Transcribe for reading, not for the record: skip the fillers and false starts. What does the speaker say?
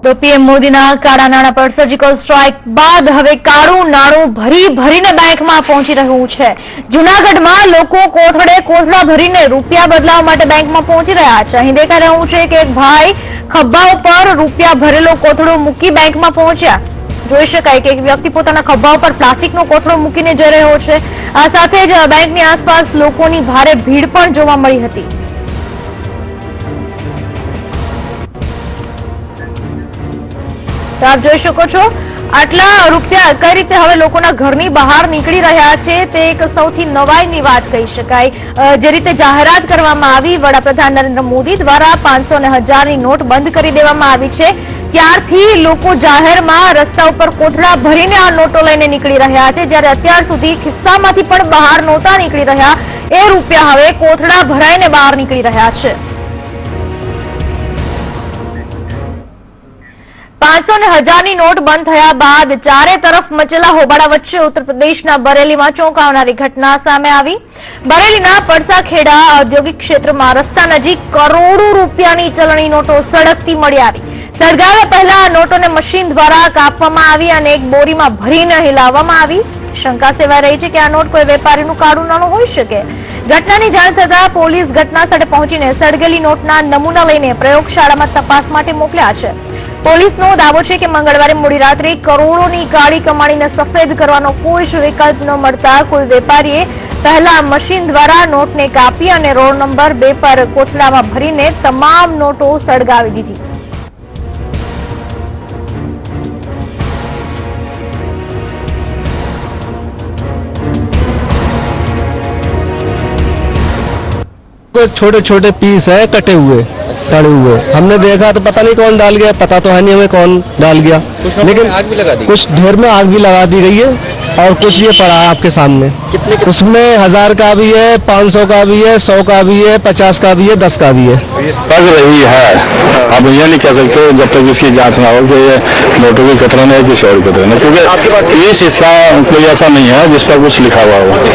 તો પીએમ મોદીના કાળા નાણાં પર સર્જિકલ સ્ટ્રાઇક બાદ હવે કાળું નાણું ભરીને બેંકમાં પહોંચી રહ્યું છે। જૂનાગઢમાં લોકો કોથળા ભરીને રૂપિયા બદલાવવા માટે બેંકમાં પહોંચી રહ્યા છે। અહીં દેખાઈ રહ્યું છે કે એક ભાઈ ખભા ઉપર રૂપિયા ભરેલો કોથળો મૂકી બેંકમાં પહોંચ્યા। જોઈ શકાય કે એક વ્યક્તિ પોતાના ખભા ઉપર પ્લાસ્ટિકનો કોથળો મૂકીને જઈ રહ્યો છે। આ સાથે જ બેંકની આસપાસ લોકોની ભારે ભીડ પણ જોવા મળી હતી। तो आप જોઈ શકો છો આટલા રૂપિયા કઈ રીતે હવે લોકોના ઘરની બહાર નીકળી રહ્યા છે તે એક સૌથી નવાઈની વાત કહી શકાય। જે રીતે જાહેરાત કરવામાં આવી વડાપ્રધાન નરેન્દ્ર મોદી દ્વારા 500 અને 1000ની નોટ બંધ કરી દેવામાં આવી છે ત્યારથી લોકો જાહેરમાં રસ્તા ઉપર કોથળા ભરીને આ નોટો લઈને નીકળી રહ્યા છે। જ્યારે અત્યાર સુધી ખિસ્સામાંથી પણ બહાર નોટા નીકળી રહ્યા એ રૂપિયા હવે કોથળા ભરાઈને બહાર નીકળી રહ્યા છે। 500 અને 1000ની નોટ બંધ થયા બાદ ચારે તરફ મચેલા હોબાળા વચ્ચે ઉત્તર પ્રદેશના બરેલીમાં ચોંકાવનારી ઘટના સામે આવી। બરેલીના પડસાખેડા ઔદ્યોગિક ક્ષેત્રમાં રસ્તા નજીક કરોડો રૂપિયાની ચલણી નોટો સળગતી મળી આવી। સળગાવ્યા પહેલા આ નોટોને મશીન દ્વારા કાપવામાં આવી અને એક બોરીમાં ભરીને હિલાવવામાં આવી। શંકા સેવાઈ રહી છે કે આ નોટ કોઈ વેપારીનું કાળું નાણું હોઈ શકે। ઘટનાની જાણ થતા પોલીસ ઘટના સ્થળે પહોંચીને સળગેલી નોટના નમૂના લઈને પ્રયોગશાળામાં તપાસ માટે મોકલ્યા છે। પોલીસનો દાવો છે કે મંગળવારે મોડી રાત્રે કરોડોની કાળી કમાણીને સફેદ કરવાનો કોઈ જ વિકલ્પ ન મળતા કોઈ વેપારીએ પહેલા મશીન દ્વારા નોટને કાપી અને રોડ નંબર 2 પર કોથળામાં ભરીને તમામ નોટો સળગાવી દીધી। छोटे छोटे पीस है कटे हुए पड़े हुए। हमने देखा तो पता नहीं कौन डाल गया, पता तो है नहीं हमें कौन डाल गया, लेकिन आग भी लगा दी। कुछ ढेर में आग भी लगा दी गई है और कुछ ये पड़ा है आपके सामने। उसमें 1000 का भी है, 500 का भी है, 100 का भी है, 50 का भी है, 10 का भी है। लग रही है, अब ये नहीं कह सकते जब तक इसकी जांच ना हो कि ये नोटों की कतरन है किसी और कतरन है, क्योंकि इस इसका कोई ऐसा नहीं है जिस पर कुछ लिखा हुआ हो।